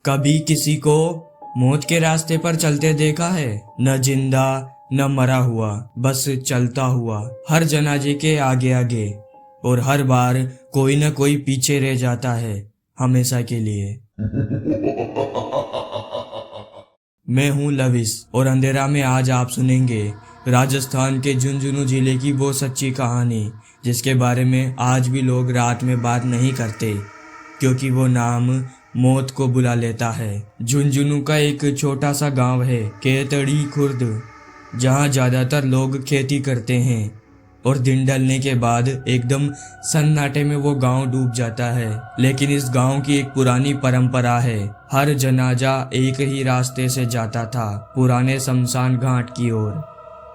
कभी किसी को मौत के रास्ते पर चलते देखा है? न जिंदा न मरा हुआ, बस चलता हुआ, हर जनाजे के आगे आगे, और हर बार कोई न कोई पीछे रह जाता है हमेशा के लिए। मैं हूँ लविश और अंधेरा में आज आप सुनेंगे राजस्थान के झुंझुनू जिले की वो सच्ची कहानी जिसके बारे में आज भी लोग रात में बात नहीं करते क्योंकि वो नाम मौत को बुला लेता है। झुंझुनू का एक छोटा सा गांव है केतड़ी खुर्द, जहाँ ज्यादातर लोग खेती करते हैं और दिन ढलने के बाद एकदम सन्नाटे में वो गांव डूब जाता है। लेकिन इस गांव की एक पुरानी परंपरा है, हर जनाजा एक ही रास्ते से जाता था, पुराने शमशान घाट की ओर।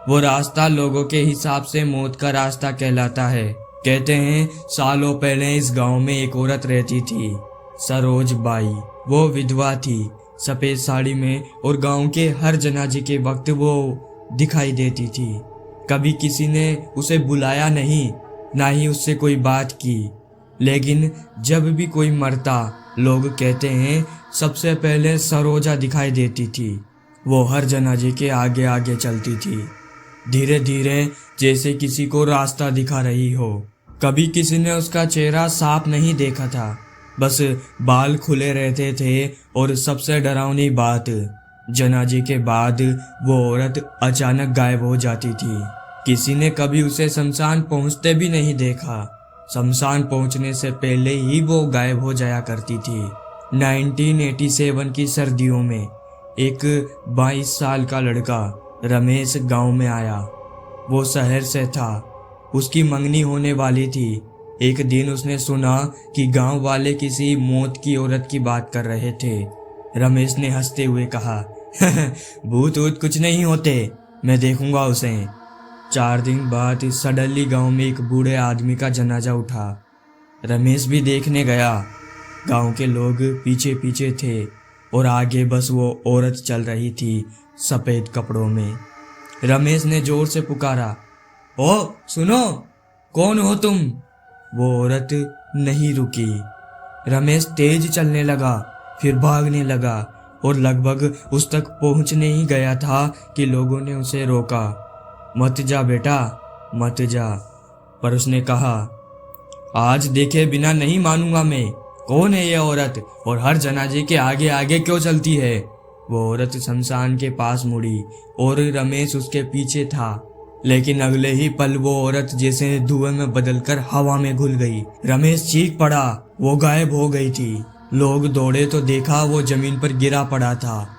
वो रास्ता लोगों के हिसाब से मौत का रास्ता कहलाता है। कहते हैं सालों पहले इस गांव में एक औरत रहती थी, सरोज बाई। वो विधवा थी, सफेद साड़ी में, और गांव के हर जनाजे के वक्त वो दिखाई देती थी। कभी किसी ने उसे बुलाया नहीं, ना ही उससे कोई बात की, लेकिन जब भी कोई मरता लोग कहते हैं सबसे पहले सरोजा दिखाई देती थी। वो हर जनाजे के आगे आगे चलती थी, धीरे धीरे, जैसे किसी को रास्ता दिखा रही हो। कभी किसी ने उसका चेहरा साफ नहीं देखा था, बस बाल खुले रहते थे, और सबसे डरावनी बात, जनाजे के बाद वो औरत अचानक गायब हो जाती थी। किसी ने कभी उसे शमशान पहुंचते भी नहीं देखा। शमशान पहुंचने से पहले ही वो गायब हो जाया करती थी। 1987 की सर्दियों में एक 22 साल का लड़का रमेश गांव में आया। वो शहर से था, उसकी मंगनी होने वाली थी। एक दिन उसने सुना कि गांव वाले किसी मौत की औरत की बात कर रहे थे। रमेश ने हंसते हुए कहा, भूत वूत कुछ नहीं होते, मैं देखूंगा उसे। 4 दिन बाद सडनली गांव में एक बूढ़े आदमी का जनाजा उठा। रमेश भी देखने गया। गांव के लोग पीछे पीछे थे और आगे बस वो औरत चल रही थी सफेद कपड़ों में। रमेश ने जोर से पुकारा, ओ सुनो, कौन हो तुम? वो औरत नहीं रुकी। रमेश तेज चलने लगा, फिर भागने लगा, और लगभग उस तक पहुंचने ही गया था कि लोगों ने उसे रोका। मत जा बेटा, मत जा। पर उसने कहा, आज देखे बिना नहीं मानूंगा मैं। कौन है ये औरत और हर जनाजे के आगे आगे क्यों चलती है? वो औरत शमशान के पास मुड़ी और रमेश उसके पीछे था, लेकिन अगले ही पल वो औरत जैसे धुएं में बदलकर हवा में घुल गई। रमेश चीख पड़ा, वो गायब हो गई थी। लोग दौड़े तो देखा वो जमीन पर गिरा पड़ा था,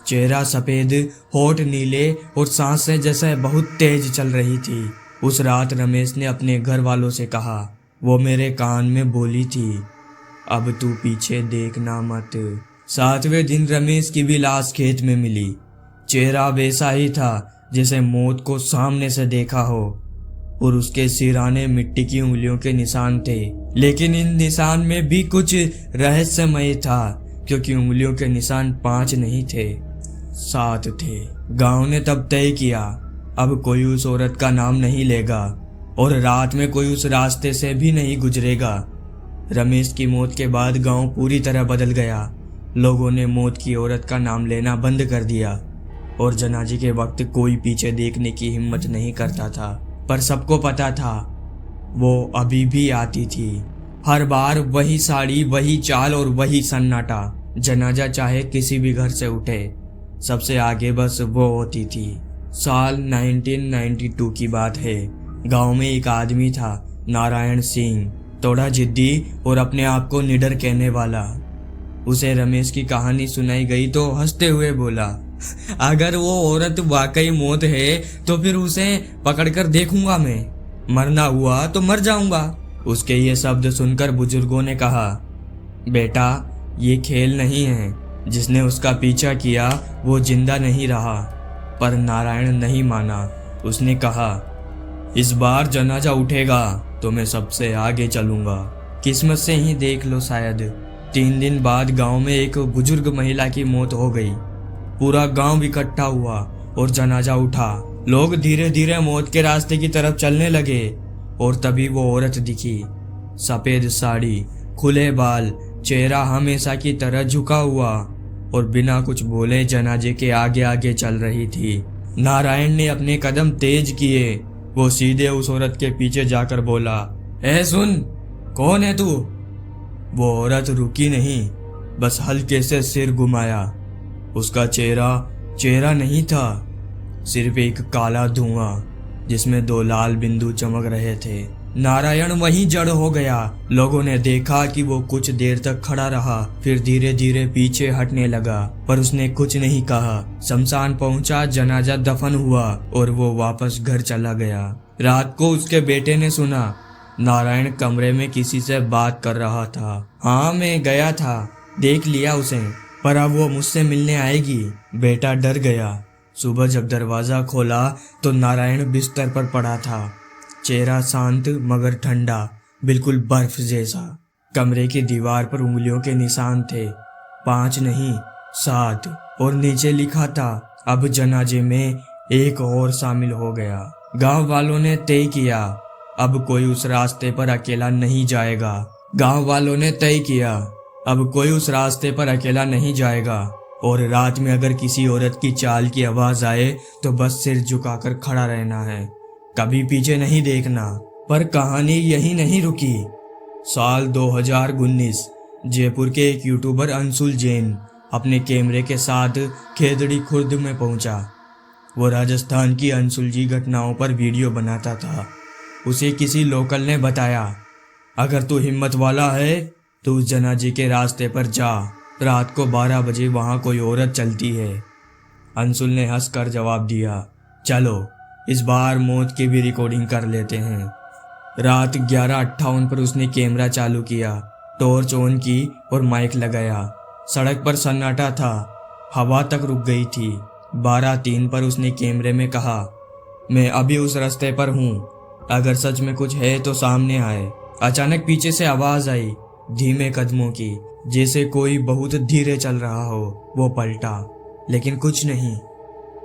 चेहरा सफेद, होठ नीले, और सांसें जैसे बहुत तेज चल रही थी। उस रात रमेश ने अपने घर वालों से कहा, वो मेरे कान में बोली थी, अब तू पीछे देखना मत। 7वें दिन रमेश की भी लाश खेत में मिली। चेहरा वैसा ही था जैसे मौत को सामने से देखा हो, और उसके सिराने मिट्टी की उंगलियों के निशान थे। लेकिन इन निशान में भी कुछ रहस्यमय था, क्योंकि उंगलियों के निशान 5 नहीं थे, 7 थे। गांव ने तब तय किया, अब कोई उस औरत का नाम नहीं लेगा, और रात में कोई उस रास्ते से भी नहीं गुजरेगा। रमेश की मौत के बाद गांव पूरी तरह बदल गया। लोगों ने मौत की औरत का नाम लेना बंद कर दिया, और जनाजे के वक्त कोई पीछे देखने की हिम्मत नहीं करता था। पर सबको पता था वो अभी भी आती थी, हर बार वही साड़ी, वही चाल और वही सन्नाटा। जनाजा चाहे किसी भी घर से उठे, सबसे आगे बस वो होती थी। साल 1992 की बात है। गांव में एक आदमी था, नारायण सिंह, थोड़ा जिद्दी और अपने आप को निडर कहने वाला। उसे रमेश की कहानी सुनाई गई तो हंसते हुए बोला, अगर वो औरत वाकई मौत है तो फिर उसे पकड़कर देखूंगा मैं, मरना हुआ तो मर जाऊंगा। उसके ये शब्द सुनकर बुजुर्गों ने कहा, बेटा ये खेल नहीं है, जिसने उसका पीछा किया वो जिंदा नहीं रहा। पर नारायण नहीं माना। उसने कहा, इस बार जनाजा उठेगा तो मैं सबसे आगे चलूंगा, किस्मत से ही देख लो शायद। 3 दिन बाद गांव में एक बुजुर्ग महिला की मौत हो गई। पूरा गांव इकट्ठा हुआ और जनाजा उठा। लोग धीरे धीरे मौत के रास्ते की तरफ चलने लगे, और तभी वो औरत दिखी, सफेद साड़ी, खुले बाल, चेहरा हमेशा की तरह झुका हुआ और बिना कुछ बोले जनाजे के आगे आगे चल रही थी। नारायण ने अपने कदम तेज किए। वो सीधे उस औरत के पीछे जाकर बोला, ए सुन, कौन है तू? वो औरत रुकी नहीं, बस हल्के से सिर घुमाया। उसका चेहरा नहीं था, सिर्फ एक काला धुआं जिसमें 2 लाल बिंदु चमक रहे थे। नारायण वहीं जड़ हो गया। लोगों ने देखा कि वो कुछ देर तक खड़ा रहा, फिर धीरे धीरे पीछे हटने लगा, पर उसने कुछ नहीं कहा। शमशान पहुंचा, जनाजा दफन हुआ और वो वापस घर चला गया। रात को उसके बेटे ने सुना नारायण कमरे में किसी से बात कर रहा था। हाँ, मैं गया था, देख लिया उसे, पर अब वो मुझसे मिलने आएगी। बेटा डर गया। सुबह जब दरवाजा खोला तो नारायण बिस्तर पर पड़ा था। चेहरा शांत मगर ठंडा, बिल्कुल बर्फ जैसा। कमरे की दीवार पर उंगलियों के निशान थे, 5 नहीं 7, और नीचे लिखा था, अब जनाजे में एक और शामिल हो गया। गांव वालों ने तय किया, अब कोई उस रास्ते पर अकेला नहीं जाएगा। गांव वालों ने तय किया, अब कोई उस रास्ते पर अकेला नहीं जाएगा, और रात में अगर किसी औरत की चाल की आवाज आए तो बस सिर झुकाकर खड़ा रहना है, कभी पीछे नहीं देखना। पर कहानी यही नहीं रुकी। साल 2019 जयपुर के एक यूट्यूबर अंशुल जैन अपने कैमरे के साथ खेदड़ी खुर्द में पहुंचा। वो राजस्थान की अनसुलझी घटनाओं पर वीडियो बनाता था। उसे किसी लोकल ने बताया, अगर तू हिम्मत वाला है तो उस जनाजे के रास्ते पर जा, रात को 12 बजे वहां कोई औरत चलती है। अंशुल ने हंसकर जवाब दिया, चलो इस बार मौत की भी रिकॉर्डिंग कर लेते हैं। रात 11:58 पर उसने कैमरा चालू किया, टॉर्च ऑन की और माइक लगाया। सड़क पर सन्नाटा था, हवा तक रुक गई थी। 12:03 पर उसने कैमरे में कहा, मैं अभी उस रास्ते पर हूँ, अगर सच में कुछ है तो सामने आए। अचानक पीछे से आवाज आई, धीमे कदमों की, जैसे कोई बहुत धीरे चल रहा हो। वो पलटा, लेकिन कुछ नहीं।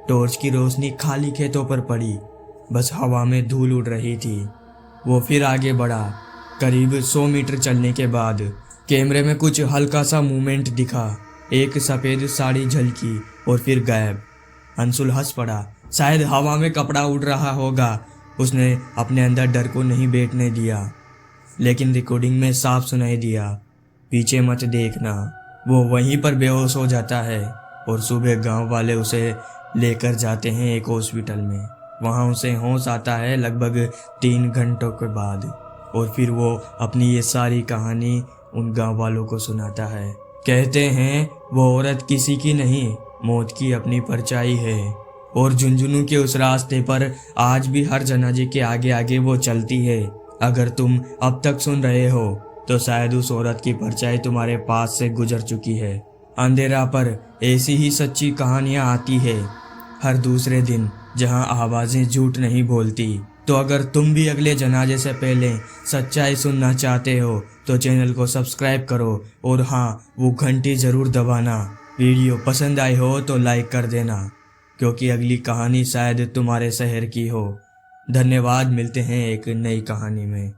टॉर्च की रोशनी खाली खेतों पर पड़ी, बस हवा में धूल उड़ रही थी। वो फिर आगे बढ़ा। करीब 100 मीटर चलने के बाद कैमरे में कुछ हल्का सा मूवमेंट दिखा, एक सफेद साड़ी झलकी और फिर गायब। अंशुल हंस पड़ा, शायद हवा में कपड़ा उड़ रहा होगा। उसने अपने अंदर डर को नहीं बैठने दिया, लेकिन रिकॉर्डिंग में साफ सुनाई दिया, पीछे मत देखना। वो वहीं पर बेहोश हो जाता है और सुबह गांव वाले उसे लेकर जाते हैं एक हॉस्पिटल में। वहां उसे होश आता है लगभग 3 घंटों के बाद, और फिर वो अपनी ये सारी कहानी उन गांव वालों को सुनाता है। कहते हैं वो औरत किसी की नहीं, मौत की अपनी परछाई है, और झुंझुनू के उस रास्ते पर आज भी हर जनाजे के आगे आगे वो चलती है। अगर तुम अब तक सुन रहे हो तो शायद उस औरत की परछाई तुम्हारे पास से गुजर चुकी है। अंधेरा पर ऐसी ही सच्ची कहानियां आती है हर दूसरे दिन, जहां आवाजें झूठ नहीं बोलती। तो अगर तुम भी अगले जनाजे से पहले सच्चाई सुनना चाहते हो तो चैनल को सब्सक्राइब करो, और हाँ, वो घंटी जरूर दबाना। वीडियो पसंद आई हो तो लाइक कर देना, क्योंकि अगली कहानी शायद तुम्हारे शहर की हो। धन्यवाद, मिलते हैं एक नई कहानी में।